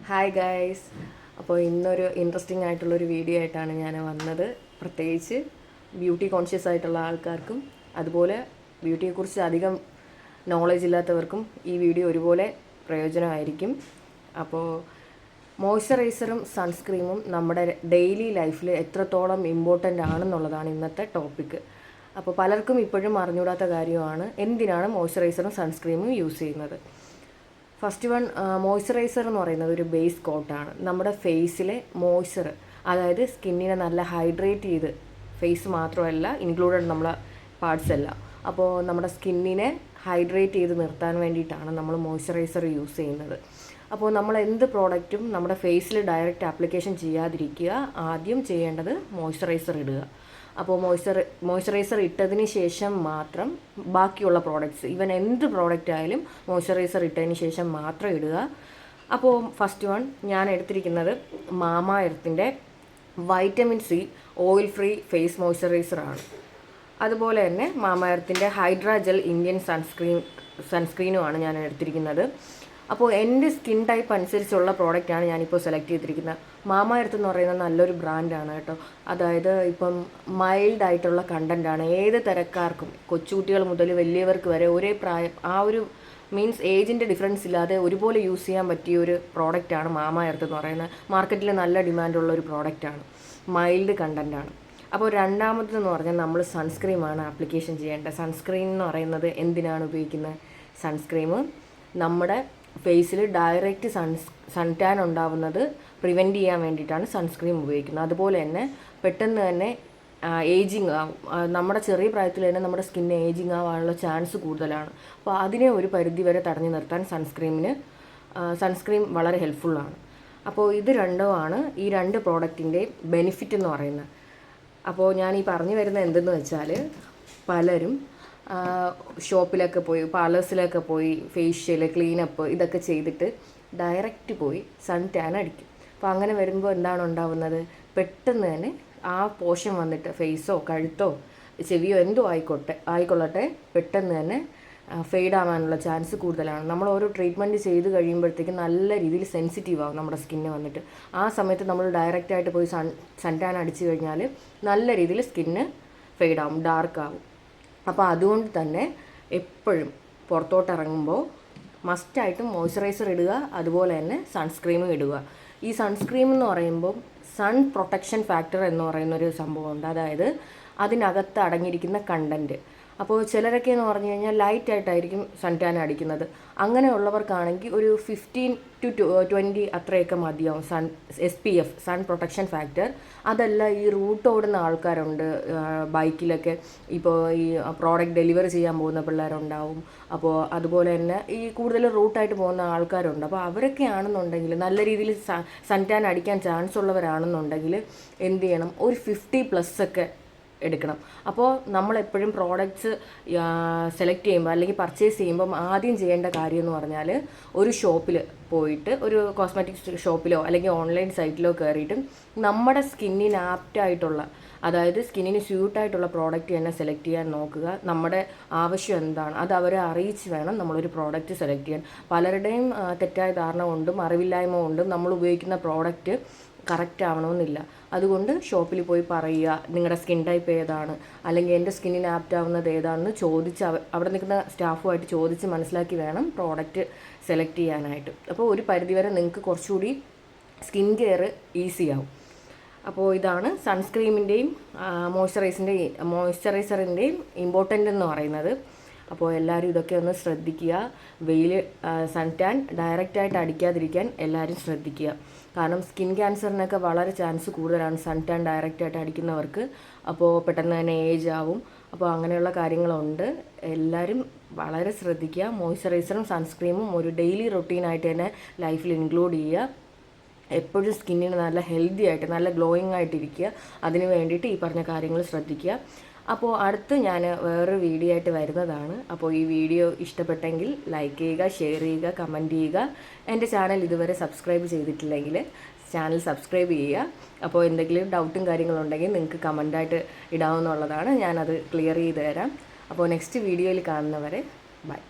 Hi guys. അപ്പോൾ ഇന്നൊരു interesting ആയിട്ടുള്ളൊരു വീഡിയോ ആയിട്ടാണ് ഞാൻ വന്നത്. പ്രത്യേകിച്ച് ബ്യൂട്ടി കോൺഷ്യസ് ആയിട്ടുള്ള ആൾക്കാർക്കും അതുപോലെ ബ്യൂട്ടിയെക്കുറിച്ച് അധികം നോളജ് ഇല്ലാത്തവർക്കും ഈ വീഡിയോ ഒരുപോലെ പ്രയോജനമായിരിക്കും. അപ്പോൾ മോയ്സ്ചറൈസറും സൺസ്ക്രീമും നമ്മുടെ ഡെയിലി ലൈഫിൽ എത്രത്തോളം ഇമ്പോർട്ടൻ്റ് ആണെന്നുള്ളതാണ് ഇന്നത്തെ ടോപ്പിക്ക്. അപ്പോൾ പലർക്കും ഇപ്പോഴും അറിഞ്ഞൂടാത്ത കാര്യമാണ് എന്തിനാണ് മോയ്സ്ചറൈസറും സൺസ്ക്രീമും യൂസ് ചെയ്യുന്നത്. ഫസ്റ്റ് വൺ, മോയ്സ്ചറൈസർ എന്ന് പറയുന്നത് ഒരു ബേസ് കോട്ടാണ്. നമ്മുടെ ഫേസിലെ മോയ്സ്ചർ, അതായത് സ്കിന്നിനെ നല്ല ഹൈഡ്രേറ്റ് ചെയ്ത്, ഫേസ് മാത്രമല്ല ഇൻക്ലൂഡഡ് നമ്മളെ പാർട്സ് എല്ലാം, അപ്പോൾ നമ്മുടെ സ്കിന്നിനെ ഹൈഡ്രേറ്റ് ചെയ്ത് നിർത്താൻ വേണ്ടിയിട്ടാണ് നമ്മൾ മോയ്സ്ചറൈസർ യൂസ് ചെയ്യുന്നത്. അപ്പോൾ നമ്മൾ എന്ത് പ്രോഡക്റ്റും നമ്മുടെ ഫേസിൽ ഡയറക്റ്റ് ആപ്ലിക്കേഷൻ ചെയ്യാതിരിക്കുക. ആദ്യം ചെയ്യേണ്ടത് മോയ്സ്ചറൈസർ ഇടുക. അപ്പോൾ മോയ്സ്ചറൈസർ ഇട്ടതിന് ശേഷം മാത്രം ബാക്കിയുള്ള പ്രോഡക്റ്റ്സ്, ഈവൻ എന്ത് പ്രോഡക്റ്റ് ആയാലും മോയ്സ്ചറൈസർ ഇട്ടതിന് ശേഷം മാത്രം ഇടുക. അപ്പോൾ ഫസ്റ്റ് വൺ ഞാൻ എടുത്തിരിക്കുന്നത് മാമാ എർത്തിൻ്റെ vitamin C oil free face മോയ്സ്ചറൈസറാണ്. അതുപോലെ തന്നെ മാമാ എർത്തിൻ്റെ ഹൈഡ്രാ ജെൽ ഇന്ത്യൻ സൺസ്ക്രീനുമാണ് ഞാൻ എടുത്തിരിക്കുന്നത്. അപ്പോൾ എൻ്റെ സ്കിൻ ടൈപ്പ് അനുസരിച്ചുള്ള പ്രോഡക്റ്റാണ് ഞാനിപ്പോൾ സെലക്ട് ചെയ്തിരിക്കുന്നത്. മാമാ എർത്ത് എന്ന് പറയുന്നത് നല്ലൊരു ബ്രാൻഡാണ് കേട്ടോ. അതായത് ഇപ്പം മൈൽഡ് ആയിട്ടുള്ള കണ്ടൻറ്റാണ്. ഏത് തരക്കാർക്കും, കൊച്ചുകുട്ടികൾ മുതൽ വലിയവർക്ക് വരെ ഒരേ പ്രായം, ആ ഒരു മീൻസ് ഏജിൻ്റെ ഡിഫറൻസ് ഇല്ലാതെ ഒരുപോലെ യൂസ് ചെയ്യാൻ പറ്റിയ ഒരു പ്രോഡക്റ്റാണ് മാമാ എർത്ത് എന്ന് പറയുന്നത്. മാർക്കറ്റിൽ നല്ല ഡിമാൻഡുള്ള ഒരു പ്രോഡക്റ്റാണ്, മൈൽഡ് കണ്ടൻറ്റാണ്. അപ്പോൾ രണ്ടാമതെന്ന് പറഞ്ഞാൽ നമ്മൾ സൺസ്ക്രീമാണ് ആപ്ലിക്കേഷൻ ചെയ്യേണ്ടത്. സൺസ്ക്രീൻ എന്ന് പറയുന്നത് എന്തിനാണ് ഉപയോഗിക്കുന്നത്? സൺസ്ക്രീം നമ്മുടെ ഫേസിൽ ഡയറക്റ്റ് സൺ ടാൻ ഉണ്ടാവുന്നത് പ്രിവെൻറ്റ് ചെയ്യാൻ വേണ്ടിയിട്ടാണ് സൺസ്ക്രീൻ ഉപയോഗിക്കുന്നത്. അതുപോലെ തന്നെ പെട്ടെന്ന് തന്നെ ഏജിങ് ആവും. നമ്മുടെ ചെറിയ പ്രായത്തിൽ തന്നെ നമ്മുടെ സ്കിന്ന് ഏജിങ് ആവാനുള്ള ചാൻസ് കൂടുതലാണ്. അപ്പോൾ അതിനെ ഒരു പരിധി വരെ തടഞ്ഞു നിർത്താൻ സൺസ്ക്രീൻ വളരെ ഹെൽപ്ഫുള്ളാണ്. അപ്പോൾ ഇത് രണ്ടുമാണ് ഈ രണ്ട് പ്രോഡക്റ്റിൻ്റെ ബെനിഫിറ്റ് എന്ന് പറയുന്നത്. അപ്പോൾ ഞാൻ ഈ പറഞ്ഞു വരുന്നത് എന്തെന്ന് വെച്ചാൽ, പലരും ഷോപ്പിലൊക്കെ പോയി, പാർലേഴ്സിലൊക്കെ പോയി ഫേഷ്യൽ ക്ലീനപ്പ് ഇതൊക്കെ ചെയ്തിട്ട് ഡയറക്റ്റ് പോയി സൺ ടാൻ അടിക്കും. അപ്പോൾ അങ്ങനെ വരുമ്പോൾ എന്താണ് ഉണ്ടാവുന്നത്? പെട്ടെന്ന് തന്നെ ആ പോഷൻ വന്നിട്ട് ഫേസോ കഴുത്തോ ചെവിയോ എന്തോ ആയിക്കൊള്ളട്ടെ പെട്ടെന്ന് തന്നെ ഫെയ്ഡ് ആവാനുള്ള ചാൻസ് കൂടുതലാണ്. നമ്മൾ ഓരോ ട്രീറ്റ്മെൻറ്റ് ചെയ്ത് കഴിയുമ്പോഴത്തേക്കും നല്ല രീതിയിൽ സെൻസിറ്റീവ് ആവും നമ്മുടെ സ്കിന്ന് വന്നിട്ട്. ആ സമയത്ത് നമ്മൾ ഡയറക്റ്റായിട്ട് പോയി സൺ ടാൻ അടിച്ചു കഴിഞ്ഞാൽ നല്ല രീതിയിൽ സ്കിന്ന് ഫെയ്ഡ് ആവും, ഡാർക്ക് ആവും. അപ്പോൾ അതുകൊണ്ട് തന്നെ എപ്പോഴും പുറത്തോട്ട് ഇറങ്ങുമ്പോൾ മസ്റ്റായിട്ടും മോയ്സ്ചറൈസർ ഇടുക, അതുപോലെ തന്നെ സൺസ്ക്രീമും ഇടുക. ഈ സൺസ്ക്രീം എന്ന് പറയുമ്പോൾ സൺ പ്രൊട്ടക്ഷൻ ഫാക്ടർ എന്ന് പറയുന്നൊരു സംഭവമുണ്ട്. അതായത് അതിനകത്ത് അടങ്ങിയിരിക്കുന്ന കണ്ടൻറ്റ്. അപ്പോൾ ചിലരൊക്കെ എന്ന് പറഞ്ഞു കഴിഞ്ഞാൽ ലൈറ്റായിട്ടായിരിക്കും സൺ ടാൻ അടിക്കുന്നത്. അങ്ങനെയുള്ളവർക്കാണെങ്കിൽ ഒരു 15 to 20 അത്രയൊക്കെ മതിയാവും SPF, സൺ പ്രൊട്ടക്ഷൻ ഫാക്ടർ. അതല്ല, ഈ റൂട്ട് ഓടുന്ന ആൾക്കാരുണ്ട് ബൈക്കിലൊക്കെ, ഇപ്പോൾ ഈ പ്രോഡക്റ്റ് ഡെലിവറി ചെയ്യാൻ പോകുന്ന പിള്ളേരുണ്ടാവും. അപ്പോൾ അതുപോലെ തന്നെ ഈ കൂടുതൽ റൂട്ടായിട്ട് പോകുന്ന ആൾക്കാരുണ്ട്. അപ്പോൾ അവരൊക്കെ ആണെന്നുണ്ടെങ്കിൽ, നല്ല രീതിയിൽ സൺ ടാൻ അടിക്കാൻ ചാൻസ് ഉള്ളവരാണെന്നുണ്ടെങ്കിൽ എന്ത് ചെയ്യണം? ഒരു 50+ ഒക്കെ എടുക്കണം. അപ്പോൾ നമ്മളെപ്പോഴും പ്രോഡക്റ്റ്സ് സെലക്ട് ചെയ്യുമ്പോൾ അല്ലെങ്കിൽ പർച്ചേസ് ചെയ്യുമ്പം ആദ്യം ചെയ്യേണ്ട കാര്യം എന്ന് പറഞ്ഞാൽ, ഒരു ഷോപ്പിൽ പോയിട്ട്, ഒരു കോസ്മെറ്റിക്സ് ഷോപ്പിലോ അല്ലെങ്കിൽ ഓൺലൈൻ സൈറ്റിലോ കയറിയിട്ട് നമ്മുടെ സ്കിന്നിന് ആപ്റ്റായിട്ടുള്ള, അതായത് സ്കിന്നിന് സ്യൂട്ടായിട്ടുള്ള പ്രോഡക്റ്റ് തന്നെ സെലക്ട് ചെയ്യാൻ നോക്കുക. നമ്മുടെ ആവശ്യം എന്താണ് അത് അവരെ അറിയിച്ച് വേണം നമ്മളൊരു പ്രോഡക്റ്റ് സെലക്ട് ചെയ്യാൻ. പലരുടെയും തെറ്റായ ധാരണ കൊണ്ടും അറിവില്ലായ്മ കൊണ്ടും നമ്മൾ ഉപയോഗിക്കുന്ന പ്രോഡക്റ്റ് കറക്റ്റ് ആവണമെന്നില്ല. അതുകൊണ്ട് ഷോപ്പിൽ പോയി പറയുക നിങ്ങളുടെ സ്കിൻ ടൈപ്പ് ഏതാണ്, അല്ലെങ്കിൽ എൻ്റെ സ്കിന്നിന് ആപ്റ്റ് ആവുന്നത് ഏതാണെന്ന് ചോദിച്ച് അവിടെ നിൽക്കുന്ന സ്റ്റാഫുമായിട്ട് ചോദിച്ച് മനസ്സിലാക്കി വേണം പ്രോഡക്റ്റ് സെലക്ട് ചെയ്യാനായിട്ട്. അപ്പോൾ ഒരു പരിധിവരെ നിങ്ങൾക്ക് കുറച്ചുകൂടി സ്കിൻ കെയർ ഈസി ആവും. അപ്പോൾ ഇതാണ് സൺസ്ക്രീമിൻ്റെയും മോയ്സ്ചറൈസറിൻ്റെയും ഇമ്പോർട്ടൻ്റ് എന്ന് പറയുന്നത്. അപ്പോൾ എല്ലാവരും ഇതൊക്കെ ഒന്ന് ശ്രദ്ധിക്കുക. വെയിൽ, സൺ ടാൻ ഡയറക്റ്റായിട്ട് അടിക്കാതിരിക്കാൻ എല്ലാവരും ശ്രദ്ധിക്കുക. കാരണം സ്കിൻ ക്യാൻസറിനൊക്കെ വളരെ ചാൻസ് കൂടുതലാണ് സൺ ടാൻ ഡയറക്റ്റായിട്ട് അടിക്കുന്നവർക്ക്. അപ്പോൾ പെട്ടെന്ന് തന്നെ ഏജ് ആവും. അപ്പോൾ അങ്ങനെയുള്ള കാര്യങ്ങളുണ്ട്. എല്ലാവരും വളരെ ശ്രദ്ധിക്കുക. മോയ്സ്ചറൈസറും സൺസ്ക്രീമും ഒരു ഡെയിലി റൊട്ടീനായിട്ട് തന്നെ ലൈഫിൽ ഇൻക്ലൂഡ് ചെയ്യുക. എപ്പോഴും സ്കിന്നിന് നല്ല ഹെൽത്തി ആയിട്ട്, നല്ല ഗ്ലോയിങ് ആയിട്ടിരിക്കുക. അതിന് വേണ്ടിയിട്ട് ഈ പറഞ്ഞ കാര്യങ്ങൾ ശ്രദ്ധിക്കുക. അപ്പോൾ അടുത്ത് ഞാൻ വേറൊരു വീഡിയോ ആയിട്ട് വരുന്നതാണ്. അപ്പോൾ ഈ വീഡിയോ ഇഷ്ടപ്പെട്ടെങ്കിൽ ലൈക്ക് ചെയ്യുക, ഷെയർ ചെയ്യുക, കമൻറ്റ് ചെയ്യുക. എൻ്റെ ചാനൽ ഇതുവരെ സബ്സ്ക്രൈബ് ചെയ്തിട്ടില്ലെങ്കിൽ ചാനൽ സബ്സ്ക്രൈബ് ചെയ്യുക. അപ്പോൾ എന്തെങ്കിലും ഡൗട്ടും കാര്യങ്ങളുണ്ടെങ്കിൽ നിങ്ങൾക്ക് കമൻറ്റായിട്ട് ഇടാവുന്നതാണ്. ഞാനത് ക്ലിയർ ചെയ്ത് തരാം. അപ്പോൾ നെക്സ്റ്റ് വീഡിയോയിൽ കാണുന്നവരെ ബൈ.